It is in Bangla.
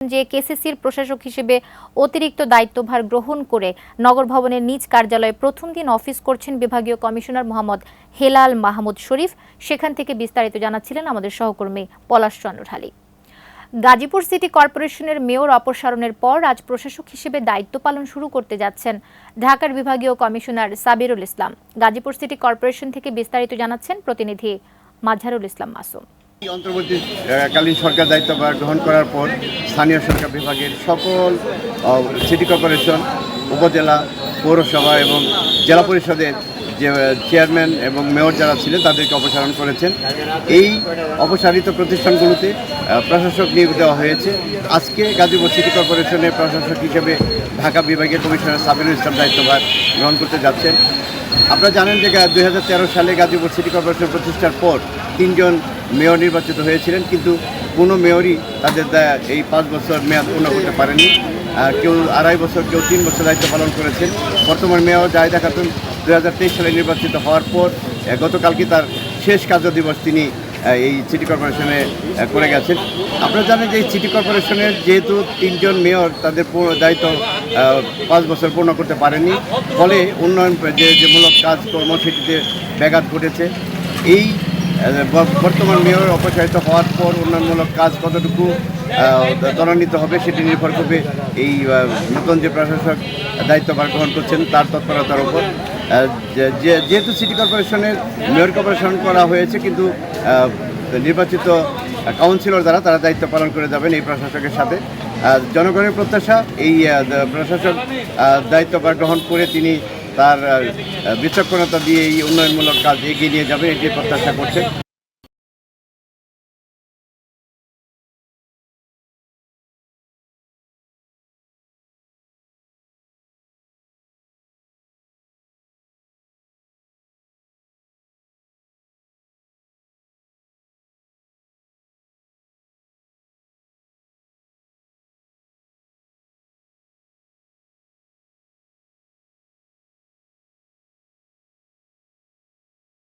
যে কেসিসির প্রশাসক হিসেবে অতিরিক্ত দায়িত্বভার গ্রহণ করে নগর ভবনের নিজ কার্যালয়ে প্রথম দিন অফিস করছেন বিভাগীয় কমিশনার মোহাম্মদ হেলাল মাহমুদ শরীফ। সেখান থেকে বিস্তারিত জানাচ্ছিলেন আমাদের সহকর্মী পলাশ চন্দ্র ঢালী। গাজীপুর সিটি কর্পোরেশনের মেয়র অপসারণের পর আজ প্রশাসক হিসেবে দায়িত্ব পালন শুরু করতে যাচ্ছেন ঢাকার বিভাগীয় কমিশনার সাবিরুল ইসলাম। গাজীপুর সিটি কর্পোরেশন থেকে বিস্তারিত জানাচ্ছেন প্রতিনিধি মাজহারুল ইসলাম মাসুম। অন্তর্বর্তীকালীন সরকার দায়িত্বভার গ্রহণ করার পর স্থানীয় সরকার বিভাগের সকল সিটি কর্পোরেশন, উপজেলা, পৌরসভা এবং জেলা পরিষদের যে চেয়ারম্যান এবং মেয়র যারা ছিলেন তাদেরকে অপসারণ করেছেন। এই অপসারিত প্রতিষ্ঠানগুলোতে প্রশাসক নিয়োগ দেওয়া হয়েছে। আজকে গাজীপুর সিটি কর্পোরেশনের প্রশাসক হিসেবে ঢাকা বিভাগীয় কমিশনার সাবিরুল ইসলাম দায়িত্বভার গ্রহণ করতে যাচ্ছেন। আপনারা জানেন যে 2013 সালে গাজীপুর সিটি কর্পোরেশন প্রতিষ্ঠার পর 3 জন মেয়র নির্বাচিত হয়েছিলেন, কিন্তু কোনো মেয়রই তাদের এই 5 বছর মেয়াদ পূর্ণ করতে পারেনি। কেউ 2.5 বছর, কেউ 3 বছর দায়িত্ব পালন করেছেন। বর্তমান মেয়র জাহিদা খাতুন 2023 সালে নির্বাচিত হওয়ার পর গতকালকে তার শেষ কার্যদিবস তিনি এই সিটি কর্পোরেশনে করে গেছেন। আপনারা জানেন যে এই সিটি কর্পোরেশনের যেহেতু 3 জন মেয়র তাদের দায়িত্ব 5 বছর পূর্ণ করতে পারেনি, ফলে উন্নয়ন যে মূলক কাজকর্ম সেটিতে ব্যাঘাত ঘটেছে। এই বর্তমান মেয়র অপসারিত হওয়ার পর উন্নয়নমূলক কাজ কতটুকু ত্বরান্বিত হবে সেটি নির্ভর করবে এই নতুন যে প্রশাসক দায়িত্বভার গ্রহণ করছেন তার তৎপরতার উপর। যেহেতু সিটি কর্পোরেশনের মেয়র কর্পোরেশন করা হয়েছে, কিন্তু নির্বাচিত কাউন্সিলর দ্বারা তারা দায়িত্ব পালন করে যাবেন এই প্রশাসকের সাথে। জনগণের প্রত্যাশা এই প্রশাসক দায়িত্বভার গ্রহণ করে তিনি তার বিচক্ষণতা দিয়ে এই উন্নয়নমূলক কাজ এগিয়ে নিয়ে যাবেন, এটি প্রত্যাশা করছে।